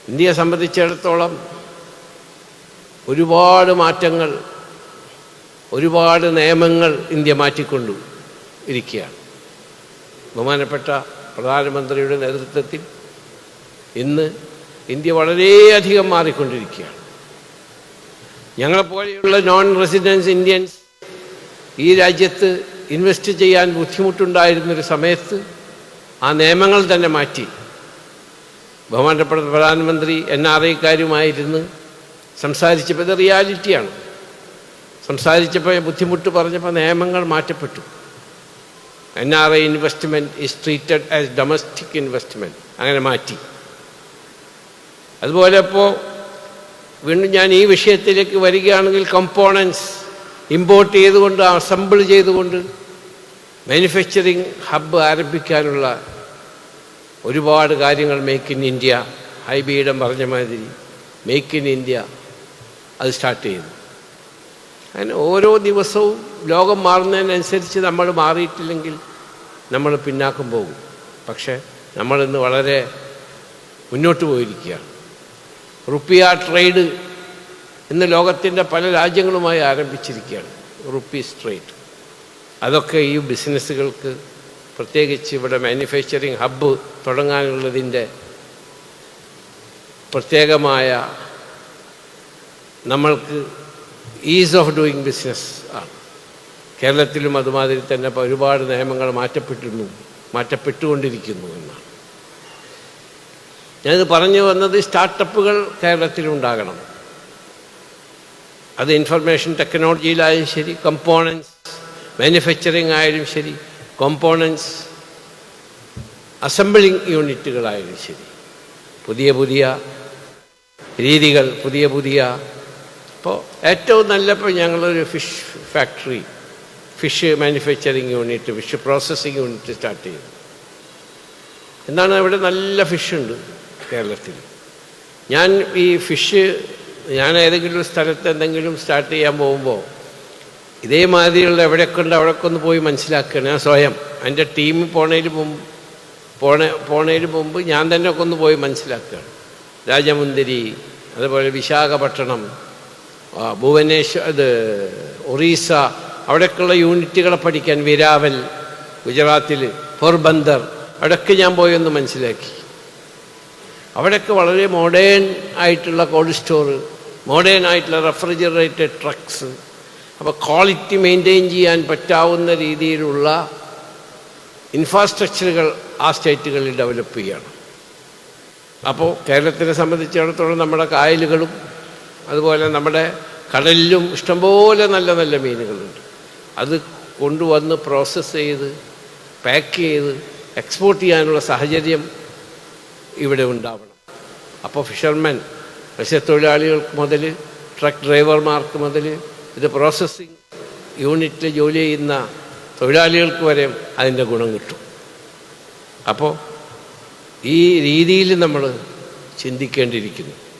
ഇന്ത്യയെ സംബന്ധിച്ചിടത്തോളം ഒരുപാട് മാറ്റങ്ങൾ, ഒരുപാട് നിയമങ്ങൾ ഇന്ത്യ മാറ്റിക്കൊണ്ടു ഇരിക്കുകയാണ്. ബഹുമാനപ്പെട്ട പ്രധാനമന്ത്രിയുടെ നേതൃത്വത്തിൽ ഇന്ന് ഇന്ത്യ വളരെയധികം മാറിക്കൊണ്ടിരിക്കുകയാണ്. ഞങ്ങളെപ്പോലെയുള്ള നോൺ റെസിഡൻസ് ഇന്ത്യൻസ് ഈ രാജ്യത്ത് ഇൻവെസ്റ്റ് ചെയ്യാൻ ബുദ്ധിമുട്ടുണ്ടായിരുന്നൊരു സമയത്ത് ആ നിയമങ്ങൾ തന്നെ മാറ്റി. ബഹുമാനപ്പെട്ട പ്രധാനമന്ത്രി NRIക്കാരുമായിരുന്ന് സംസാരിച്ചപ്പോൾ ഇത് റിയാലിറ്റിയാണ്. സംസാരിച്ചപ്പോൾ ബുദ്ധിമുട്ട് പറഞ്ഞപ്പോൾ നിയമങ്ങൾ മാറ്റപ്പെട്ടു. NRI investment is treated as domestic investment, അങ്ങനെ മാറ്റി. അതുപോലെ ഇപ്പോൾ വീണ്ടും ഞാൻ ഈ വിഷയത്തിലേക്ക് വരികയാണെങ്കിൽ കമ്പോണൻസ് ഇമ്പോർട്ട് ചെയ്തുകൊണ്ട് അസംബിൾ ചെയ്തുകൊണ്ട് മാനുഫാക്ചറിങ് ഹബ്ബ് ആരംഭിക്കാനുള്ള ഒരുപാട് കാര്യങ്ങൾ മേക്ക് ഇൻ ഇന്ത്യ, ഹൈബീഡം പറഞ്ഞ മാതിരി മേക്ക് ഇൻ ഇന്ത്യ അത് സ്റ്റാർട്ട് ചെയ്തു. അങ്ങനെ ഓരോ ദിവസവും ലോകം മാറുന്നതിനനുസരിച്ച് നമ്മൾ മാറിയിട്ടില്ലെങ്കിൽ നമ്മൾ പിന്നാക്കം പോകും. പക്ഷേ നമ്മളിന്ന് വളരെ മുന്നോട്ട് പോയിരിക്കുകയാണ്. റുപ്പിയ ട്രേഡ് ഇന്ന് ലോകത്തിൻ്റെ പല രാജ്യങ്ങളുമായി ആരംഭിച്ചിരിക്കുകയാണ്. റുപ്പീസ് ട്രേഡ് അതൊക്കെ ഈ ബിസിനസ്സുകൾക്ക്, പ്രത്യേകിച്ച് ഇവിടെ മാനുഫാക്ചറിങ് ഹബ്ബ് തുടങ്ങാനുള്ളതിൻ്റെ പ്രത്യേകമായ നമ്മൾക്ക് ഈസ് ഓഫ് ഡൂയിങ് ബിസിനസ് ആണ്. കേരളത്തിലും അതുമാതിരി തന്നെ ഒരുപാട് നിയമങ്ങൾ മാറ്റപ്പെട്ടുകൊണ്ടിരിക്കുന്നു എന്നാണ് ഞാനിത് പറഞ്ഞു വന്നത്. സ്റ്റാർട്ടപ്പുകൾ കേരളത്തിലുണ്ടാകണം. അത് ഇൻഫർമേഷൻ ടെക്നോളജിയിലായാലും ശരി, കമ്പോണൻസ് മാനുഫാക്ചറിങ് ആയാലും ശരി, കോമ്പോണൻസ് അസംബ്ലിങ് യൂണിറ്റുകളായാലും ശരി, പുതിയ പുതിയ രീതികൾ, പുതിയ ഇപ്പോൾ ഏറ്റവും നല്ലപ്പോൾ ഞങ്ങളൊരു fish factory, fish manufacturing unit, fish processing unit start ചെയ്തു. എന്താണ്, ഇവിടെ നല്ല ഫിഷുണ്ട് കേരളത്തിൽ. ഞാൻ ഈ ഫിഷ് ഏതെങ്കിലും ഒരു സ്ഥലത്ത് എന്തെങ്കിലും സ്റ്റാർട്ട് ചെയ്യാൻ പോകുമ്പോൾ ഇതേമാതിരിയുള്ള എവിടെയൊക്കെ ഉണ്ട് അവിടെയൊക്കെ ഒന്ന് പോയി മനസ്സിലാക്കുകയാണ് ഞാൻ സ്വയം. എൻ്റെ ടീം പോണതിന് മുമ്പ് ഞാൻ തന്നെ ഒക്കെ ഒന്ന് പോയി മനസ്സിലാക്കുകയാണ്. രാജമുന്തിരി, അതുപോലെ വിശാഖപട്ടണം, ഭുവനേശ്വർ, ഒറീസ, അവിടെയൊക്കെയുള്ള യൂണിറ്റുകളെ പഠിക്കാൻ, വിരാവൽ ഗുജറാത്തിൽ, പോർബന്ദർ, അവിടെയൊക്കെ ഞാൻ പോയി ഒന്ന് മനസ്സിലാക്കി. അവിടെയൊക്കെ വളരെ മോഡേൺ ആയിട്ടുള്ള കോൾഡ് സ്റ്റോറ്, മോഡേൺ ആയിട്ടുള്ള റെഫ്രിജറേറ്റഡ് ട്രക്സ്, അപ്പോൾ ക്വാളിറ്റി മെയിൻറ്റെയിൻ ചെയ്യാൻ പറ്റാവുന്ന രീതിയിലുള്ള ഇൻഫ്രാസ്ട്രക്ചറുകൾ ആ സ്റ്റേറ്റുകളിൽ ഡെവലപ്പ് ചെയ്യണം. അപ്പോൾ കേരളത്തിനെ സംബന്ധിച്ചിടത്തോളം നമ്മുടെ കായലുകളും അതുപോലെ നമ്മുടെ കടലിലും ഇഷ്ടംപോലെ നല്ല നല്ല മീനുകളുണ്ട്. അത് കൊണ്ടുവന്ന് പ്രോസസ്സ് ചെയ്ത് പാക്ക് ചെയ്ത് എക്സ്പോർട്ട് ചെയ്യാനുള്ള സാഹചര്യം ഇവിടെ ഉണ്ടാവണം. അപ്പോൾ ഫിഷർമെൻ, മത്സ്യത്തൊഴിലാളികൾക്ക് മുതൽ ട്രക്ക് ഡ്രൈവർമാർക്ക് മുതൽ ഇത് പ്രോസസ്സിങ് യൂണിറ്റിൽ ജോലി ചെയ്യുന്ന തൊഴിലാളികൾക്ക് വരെ അതിൻ്റെ ഗുണം കിട്ടും. അപ്പോൾ ഈ രീതിയിൽ നമ്മൾ ചിന്തിക്കേണ്ടിയിരിക്കുന്നു.